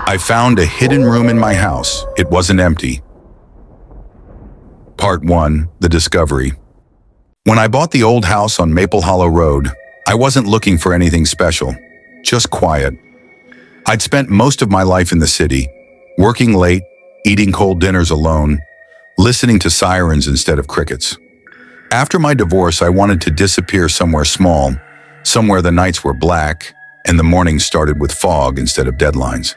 I found a hidden room in my house. It wasn't empty. Part 1. The Discovery. When I bought the old house on Maple Hollow Road, I wasn't looking for anything special, just quiet. I'd spent most of my life in the city, working late, eating cold dinners alone, listening to sirens instead of crickets. After my divorce, I wanted to disappear somewhere small, somewhere the nights were black and the mornings started with fog instead of deadlines.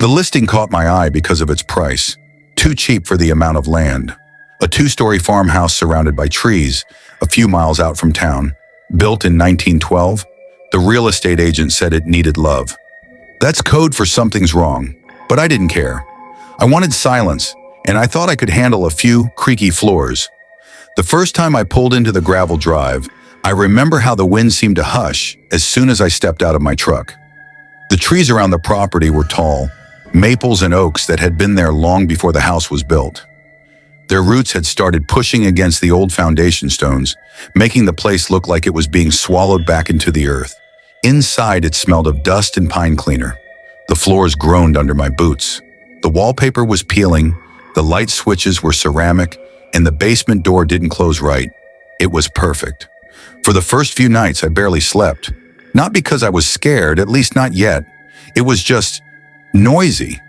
The listing caught my eye because of its price, too cheap for the amount of land. A 2-story farmhouse surrounded by trees, a few miles out from town. Built in 1912, the real estate agent said it needed love. That's code for something's wrong, but I didn't care. I wanted silence, and I thought I could handle a few creaky floors. The first time I pulled into the gravel drive, I remember how the wind seemed to hush as soon as I stepped out of my truck. The trees around the property were tall, maples and oaks that had been there long before the house was built. Their roots had started pushing against the old foundation stones, making the place look like it was being swallowed back into the earth. Inside, it smelled of dust and pine cleaner. The floors groaned under my boots. The wallpaper was peeling, the light switches were ceramic, and the basement door didn't close right. It was perfect. For the first few nights, I barely slept. Not because I was scared, at least not yet. It was just noisy.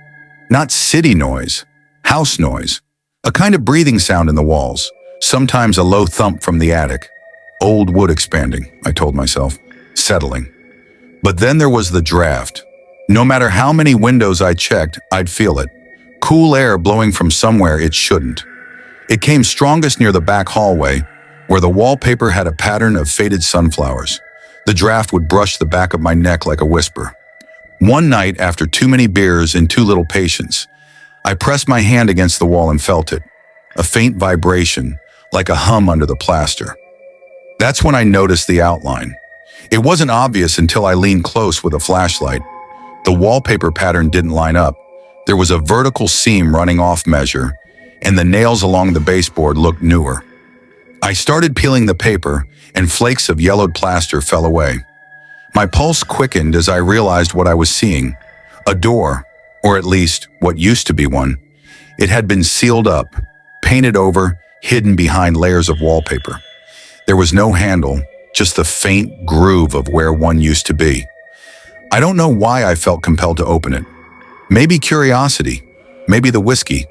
Not city noise, house noise. A kind of breathing sound in the walls, sometimes a low thump from the attic. Old wood expanding, I told myself, settling. But then there was the draft. No matter how many windows I checked, I'd feel it. Cool air blowing from somewhere it shouldn't. It came strongest near the back hallway, where the wallpaper had a pattern of faded sunflowers. The draft would brush the back of my neck like a whisper. One night, after too many beers and too little patience, I pressed my hand against the wall and felt it, a faint vibration, like a hum under the plaster. That's when I noticed the outline. It wasn't obvious until I leaned close with a flashlight. The wallpaper pattern didn't line up. There was a vertical seam running off measure, and the nails along the baseboard looked newer. I started peeling the paper, and flakes of yellowed plaster fell away. My pulse quickened as I realized what I was seeing. A door, or at least what used to be one. It had been sealed up, painted over, hidden behind layers of wallpaper. There was no handle, just the faint groove of where one used to be. I don't know why I felt compelled to open it. Maybe curiosity, maybe the whiskey.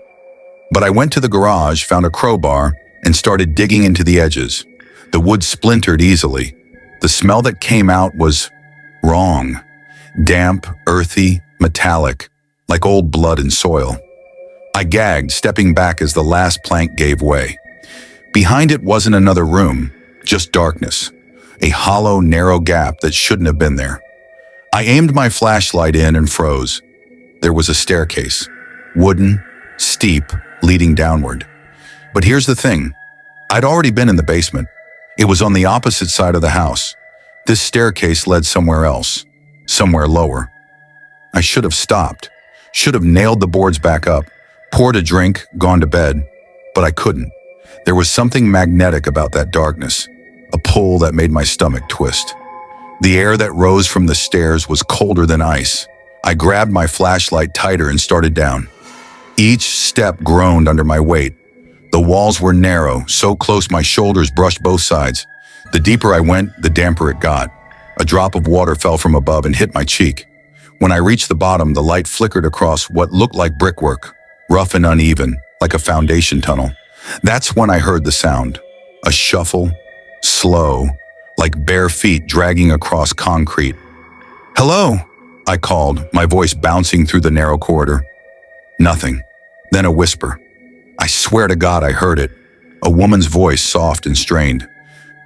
But I went to the garage, found a crowbar, and started digging into the edges. The wood splintered easily. The smell that came out was wrong. Damp, earthy, metallic, like old blood and soil. I gagged, stepping back as the last plank gave way. Behind it wasn't another room, just darkness. A hollow, narrow gap that shouldn't have been there. I aimed my flashlight in and froze. There was a staircase, wooden, steep, leading downward. But here's the thing. I'd already been in the basement. It was on the opposite side of the house. This staircase led somewhere else, somewhere lower. I should have stopped. Should have nailed the boards back up, poured a drink, gone to bed, but I couldn't. There was something magnetic about that darkness, a pull that made my stomach twist. The air that rose from the stairs was colder than ice. I grabbed my flashlight tighter and started down. Each step groaned under my weight. The walls were narrow, so close my shoulders brushed both sides. The deeper I went, the damper it got. A drop of water fell from above and hit my cheek. When I reached the bottom, the light flickered across what looked like brickwork, rough and uneven, like a foundation tunnel. That's when I heard the sound. A shuffle, slow, like bare feet dragging across concrete. "Hello," I called, my voice bouncing through the narrow corridor. Nothing. Then a whisper. I swear to God I heard it. A woman's voice, soft and strained.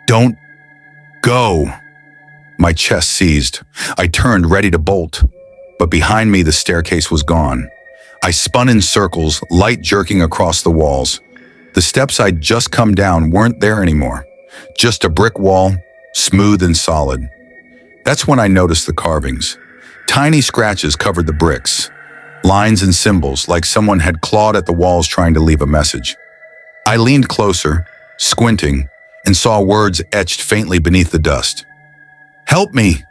"Don't go." My chest seized. I turned, ready to bolt. But behind me, the staircase was gone. I spun in circles, light jerking across the walls. The steps I'd just come down weren't there anymore. Just a brick wall, smooth and solid. That's when I noticed the carvings. Tiny scratches covered the bricks. Lines and symbols, like someone had clawed at the walls trying to leave a message. I leaned closer, squinting, and saw words etched faintly beneath the dust. "Help me!"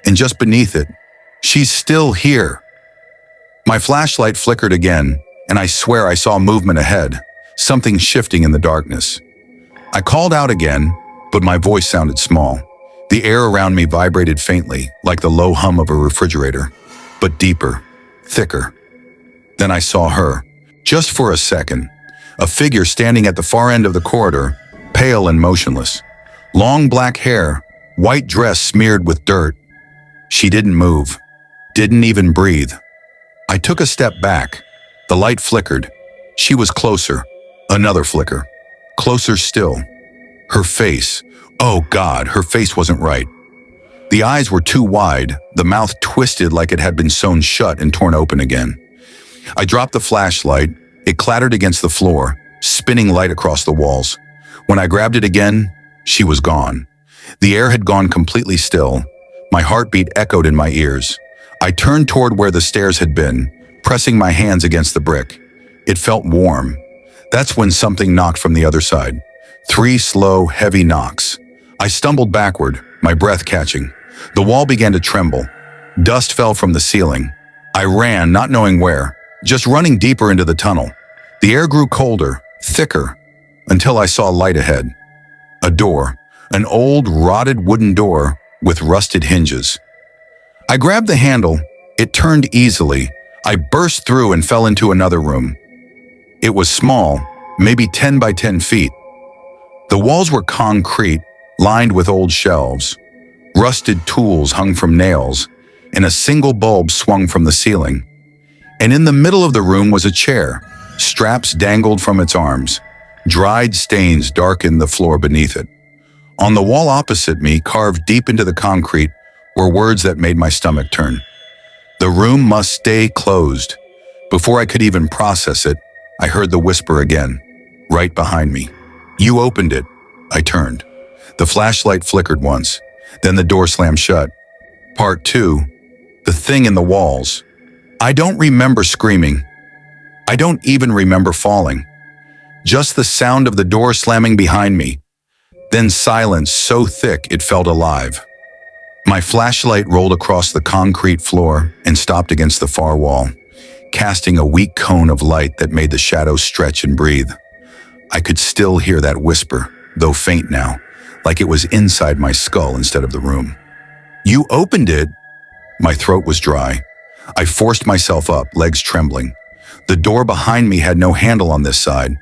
And just beneath it, "She's still here." My flashlight flickered again, and I swear I saw movement ahead, something shifting in the darkness. I called out again, but my voice sounded small. The air around me vibrated faintly, like the low hum of a refrigerator, but deeper, thicker. Then I saw her, just for a second, a figure standing at the far end of the corridor, pale and motionless. Long black hair, white dress smeared with dirt. She didn't move, didn't even breathe. I took a step back. The light flickered. She was closer. Another flicker. Closer still. Her face. Oh God, her face wasn't right. The eyes were too wide, the mouth twisted like it had been sewn shut and torn open again. I dropped the flashlight. It clattered against the floor, spinning light across the walls. When I grabbed it again, she was gone. The air had gone completely still. My heartbeat echoed in my ears. I turned toward where the stairs had been, pressing my hands against the brick. It felt warm. That's when something knocked from the other side. 3 slow, heavy knocks. I stumbled backward, my breath catching. The wall began to tremble. Dust fell from the ceiling. I ran, not knowing where, just running deeper into the tunnel. The air grew colder, thicker, until I saw light ahead. A door, an old, rotted wooden door with rusted hinges. I grabbed the handle. It turned easily. I burst through and fell into another room. It was small, maybe 10 by 10 feet. The walls were concrete, lined with old shelves. Rusted tools hung from nails, and a single bulb swung from the ceiling. And in the middle of the room was a chair. Straps dangled from its arms. Dried stains darkened the floor beneath it. On the wall opposite me, carved deep into the concrete, were words that made my stomach turn. The room must stay closed. Before I could even process it, I heard the whisper again, right behind me. You opened it. I turned. The flashlight flickered once, then the door slammed shut. Part 2. The thing in the walls. I don't remember screaming. I don't even remember falling. Just the sound of the door slamming behind me. Then silence so thick it felt alive. My flashlight rolled across the concrete floor and stopped against the far wall, casting a weak cone of light that made the shadows stretch and breathe. I could still hear that whisper, though faint now, like it was inside my skull instead of the room. You opened it. My throat was dry. I forced myself up, legs trembling. The door behind me had no handle on this side.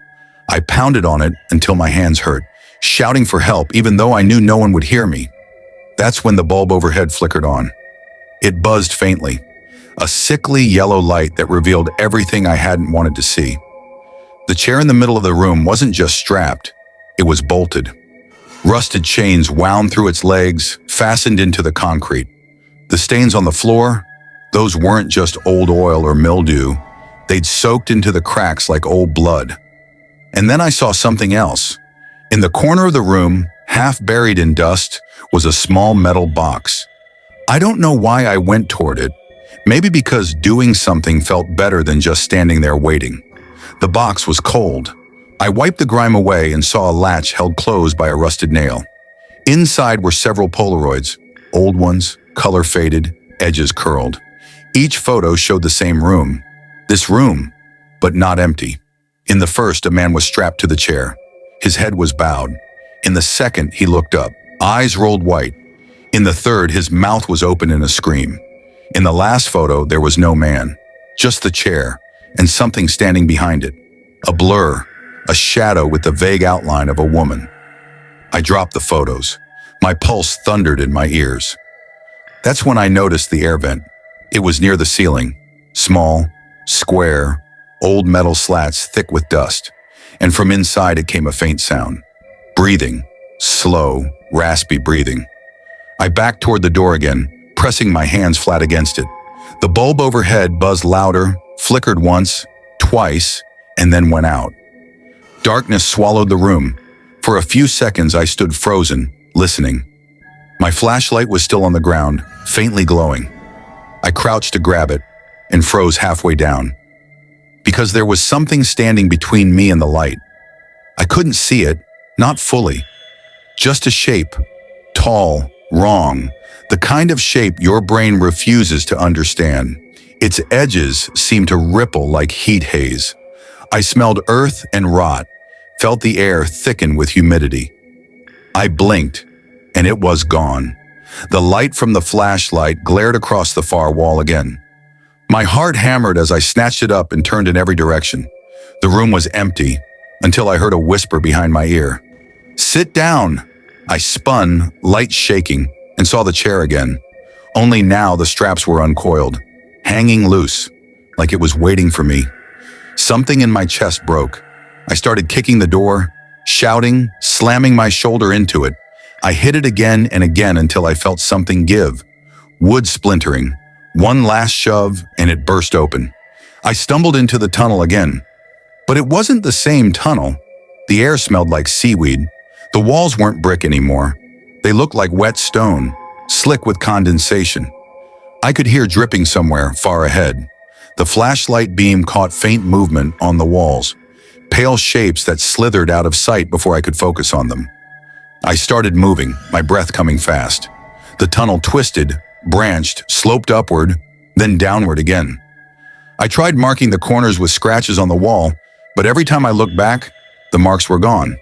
I pounded on it until my hands hurt, shouting for help even though I knew no one would hear me. That's when the bulb overhead flickered on. It buzzed faintly, a sickly yellow light that revealed everything I hadn't wanted to see. The chair in the middle of the room wasn't just strapped, it was bolted. Rusted chains wound through its legs, fastened into the concrete. The stains on the floor, those weren't just old oil or mildew. They'd soaked into the cracks like old blood. And then I saw something else. In the corner of the room, half buried in dust, was a small metal box. I don't know why I went toward it. Maybe because doing something felt better than just standing there waiting. The box was cold. I wiped the grime away and saw a latch held closed by a rusted nail. Inside were several Polaroids, old ones, color faded, edges curled. Each photo showed the same room. This room, but not empty. In the first, a man was strapped to the chair. His head was bowed. In the second, he looked up, eyes rolled white. In the third, his mouth was open in a scream. In the last photo, there was no man, just the chair, and something standing behind it. A blur, a shadow with the vague outline of a woman. I dropped the photos. My pulse thundered in my ears. That's when I noticed the air vent. It was near the ceiling, small, square, old metal slats thick with dust, and from inside it came a faint sound. Breathing, slow, raspy breathing. I backed toward the door again, pressing my hands flat against it. The bulb overhead buzzed louder, flickered once, twice, and then went out. Darkness swallowed the room. For a few seconds I stood frozen, listening. My flashlight was still on the ground, faintly glowing. I crouched to grab it and froze halfway down. Because there was something standing between me and the light. I couldn't see it, not fully. Just a shape, tall, wrong, the kind of shape your brain refuses to understand. Its edges seemed to ripple like heat haze. I smelled earth and rot, felt the air thicken with humidity. I blinked, and it was gone. The light from the flashlight glared across the far wall again. My heart hammered as I snatched it up and turned in every direction. The room was empty, until I heard a whisper behind my ear. "Sit down!" I spun, light shaking, and saw the chair again. Only now the straps were uncoiled, hanging loose, like it was waiting for me. Something in my chest broke. I started kicking the door, shouting, slamming my shoulder into it. I hit it again and again until I felt something give. Wood splintering. One last shove, and it burst open. I stumbled into the tunnel again. But it wasn't the same tunnel. The air smelled like seaweed. The walls weren't brick anymore. They looked like wet stone, slick with condensation. I could hear dripping somewhere far ahead. The flashlight beam caught faint movement on the walls, pale shapes that slithered out of sight before I could focus on them. I started moving, my breath coming fast. The tunnel twisted, branched, sloped upward, then downward again. I tried marking the corners with scratches on the wall, but every time I looked back, the marks were gone.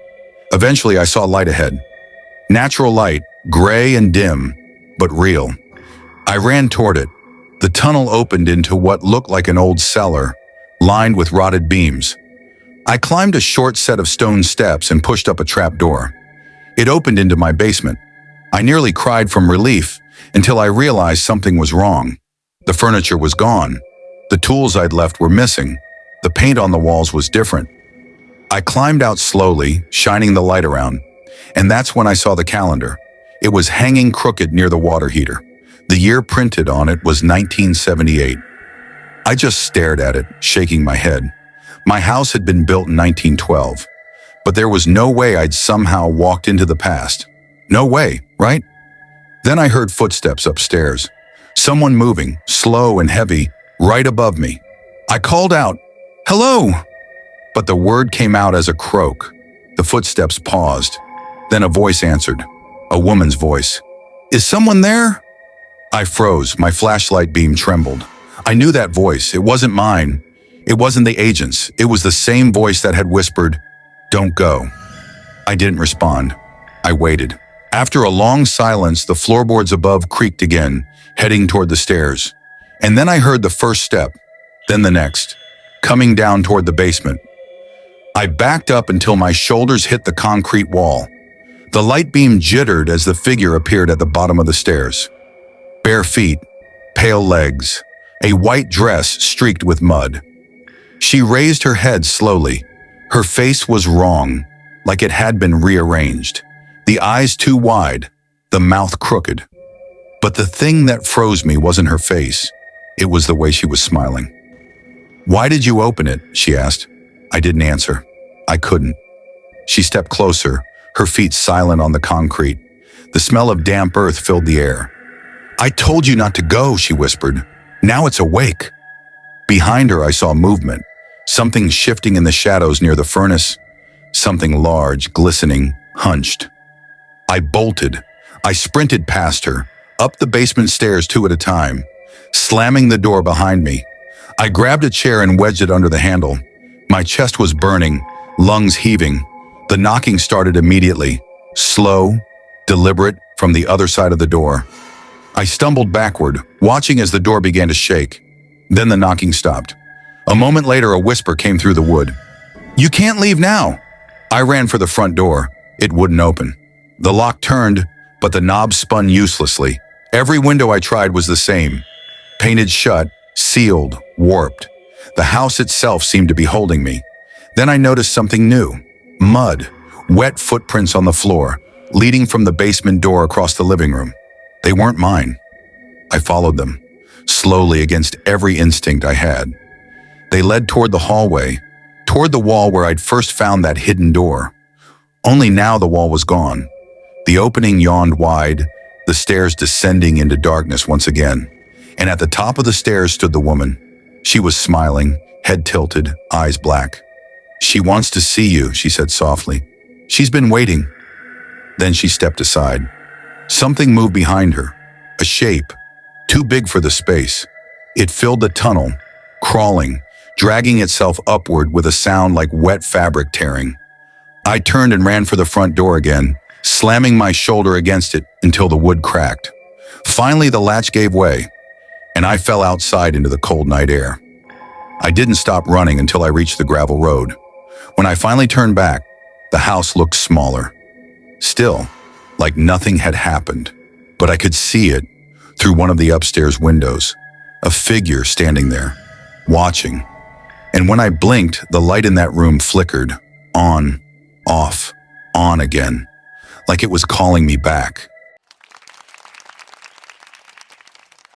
Eventually, I saw light ahead. Natural light, gray and dim, but real. I ran toward it. The tunnel opened into what looked like an old cellar, lined with rotted beams. I climbed a short set of stone steps and pushed up a trap door. It opened into my basement. I nearly cried from relief until I realized something was wrong. The furniture was gone. The tools I'd left were missing. The paint on the walls was different. I climbed out slowly, shining the light around, and that's when I saw the calendar. It was hanging crooked near the water heater. The year printed on it was 1978. I just stared at it, shaking my head. My house had been built in 1912, but there was no way I'd somehow walked into the past. No way, right? Then I heard footsteps upstairs. Someone moving, slow and heavy, right above me. I called out, "Hello!" But the word came out as a croak. The footsteps paused. Then a voice answered, a woman's voice. "Is someone there?" I froze, my flashlight beam trembled. I knew that voice. It wasn't mine. It wasn't the agent's. It was the same voice that had whispered, "Don't go." I didn't respond. I waited. After a long silence, the floorboards above creaked again, heading toward the stairs. And then I heard the first step, then the next, coming down toward the basement. I backed up until my shoulders hit the concrete wall. The light beam jittered as the figure appeared at the bottom of the stairs. Bare feet, pale legs, a white dress streaked with mud. She raised her head slowly. Her face was wrong, like it had been rearranged. The eyes too wide, the mouth crooked. But the thing that froze me wasn't her face. It was the way she was smiling. "Why did you open it?" she asked. I didn't answer. I couldn't. She stepped closer, her feet silent on the concrete. The smell of damp earth filled the air. "I told you not to go," she whispered. "Now it's awake." Behind her I saw movement, something shifting in the shadows near the furnace, something large, glistening, hunched. I bolted. I sprinted past her, up the basement stairs two at a time, slamming the door behind me. I grabbed a chair and wedged it under the handle. My chest was burning, lungs heaving. The knocking started immediately, slow, deliberate, from the other side of the door. I stumbled backward, watching as the door began to shake. Then the knocking stopped. A moment later, a whisper came through the wood. "You can't leave now." I ran for the front door. It wouldn't open. The lock turned, but the knob spun uselessly. Every window I tried was the same. Painted shut, sealed, warped. The house itself seemed to be holding me. Then I noticed something new. Mud, wet footprints on the floor, leading from the basement door across the living room. They weren't mine. I followed them, slowly against every instinct I had. They led toward the hallway, toward the wall where I'd first found that hidden door. Only now the wall was gone. The opening yawned wide, the stairs descending into darkness once again. And at the top of the stairs stood the woman. She was smiling, head tilted, eyes black. "She wants to see you," she said softly. "She's been waiting." Then she stepped aside. Something moved behind her, a shape, too big for the space. It filled the tunnel, crawling, dragging itself upward with a sound like wet fabric tearing. I turned and ran for the front door again, slamming my shoulder against it until the wood cracked. Finally, the latch gave way, and I fell outside into the cold night air. I didn't stop running until I reached the gravel road. When I finally turned back, the house looked smaller. Still, like nothing had happened, but I could see it through one of the upstairs windows, a figure standing there, watching. And when I blinked, the light in that room flickered, on, off, on again, like it was calling me back.